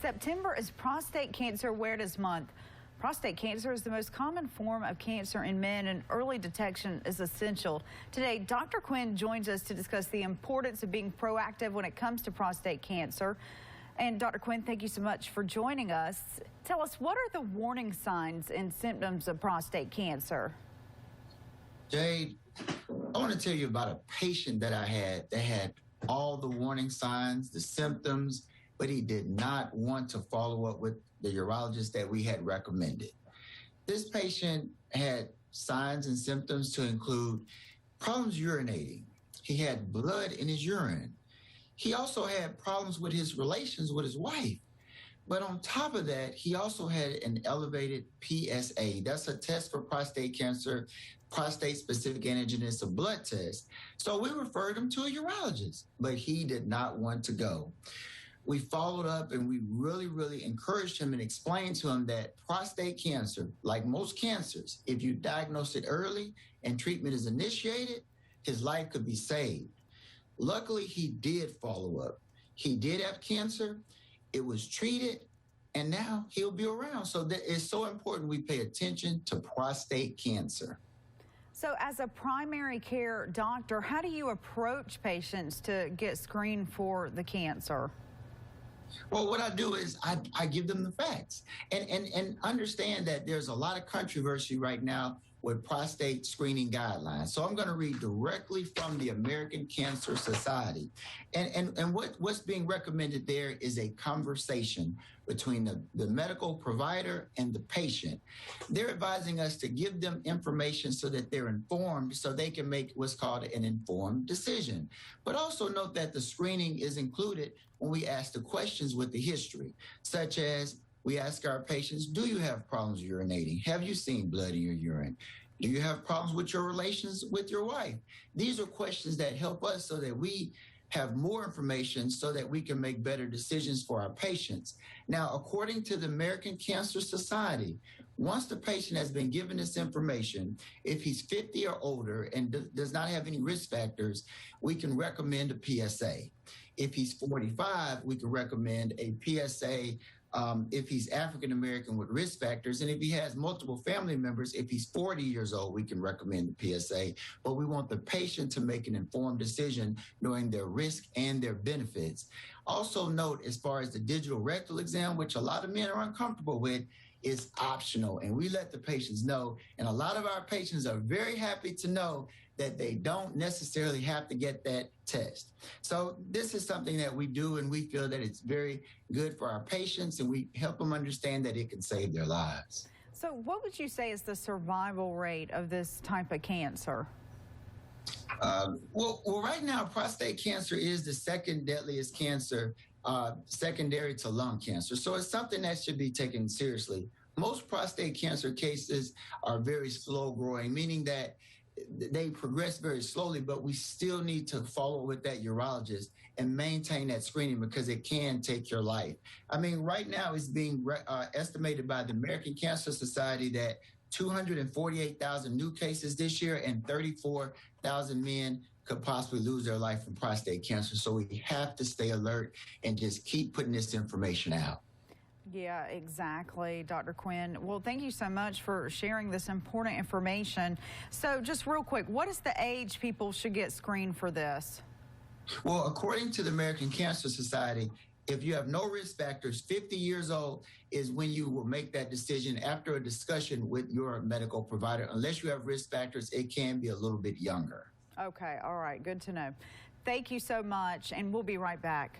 September is Prostate Cancer Awareness Month. Prostate cancer is the most common form of cancer in men, and early detection is essential. Today, Dr. Quinn joins us to discuss the importance of being proactive when it comes to prostate cancer. And Dr. Quinn, thank you so much for joining us. Tell us, what are the warning signs and symptoms of prostate cancer? Jade, I want to tell you about a patient that I had that had all the warning signs, the symptoms, but he did not want to follow up with the urologist that we had recommended. This patient had signs and symptoms to include problems urinating. He had blood in his urine. He also had problems with his relations with his wife. But on top of that, he also had an elevated PSA. That's a test for prostate cancer, prostate-specific antigen. It's a blood test. So we referred him to a urologist, but he did not want to go. We followed up and we really encouraged him and explained to him that prostate cancer, like most cancers, if you diagnose it early and treatment is initiated, his life could be saved. Luckily, he did follow up. He did have cancer. It was treated, and now he'll be around. So it's so important we pay attention to prostate cancer. So as a primary care doctor, how do you approach patients to get screened for the cancer? Well, what I do is I give them the facts and understand that there's a lot of controversy right now with prostate screening guidelines. So I'm going to read directly from the American Cancer Society. And what's being recommended there is a conversation between the medical provider and the patient. They're advising us to give them information so that they're informed, so they can make what's called an informed decision. But also note that the screening is included when we ask the questions with the history, such as we ask our patients, do you have problems urinating? Have you seen blood in your urine? Do you have problems with your relations with your wife? These are questions that help us so that we have more information so that we can make better decisions for our patients. Now, according to the American Cancer Society, once the patient has been given this information, if he's 50 or older and does not have any risk factors, we can recommend a PSA. If he's 45, we can recommend a PSA. If he's African-American with risk factors, and if he has multiple family members, if he's 40 years old, we can recommend the PSA. But we want the patient to make an informed decision knowing their risk and their benefits. Also note, as far as the digital rectal exam, which a lot of men are uncomfortable with, is optional, and we let the patients know. And a lot of our patients are very happy to know that they don't necessarily have to get that test. So this is something that we do, and we feel that it's very good for our patients, and we help them understand that it can save their lives. So what would you say is the survival rate of this type of cancer? Well, right now, prostate cancer is the second deadliest cancer, secondary to lung cancer. So it's something that should be taken seriously. Most prostate cancer cases are very slow growing, meaning that they progress very slowly, but we still need to follow with that urologist and maintain that screening because it can take your life. I mean, right now it's being estimated by the American Cancer Society that 248,000 new cases this year and 34,000 men could possibly lose their life from prostate cancer. So we have to stay alert and just keep putting this information out. Yeah, exactly, Dr. Quinn. Well, thank you so much for sharing this important information. So just real quick, what is the age people should get screened for this? Well, according to the American Cancer Society, if you have no risk factors, 50 years old is when you will make that decision after a discussion with your medical provider. Unless you have risk factors, it can be a little bit younger. Okay, all right, good to know. Thank you so much, and we'll be right back.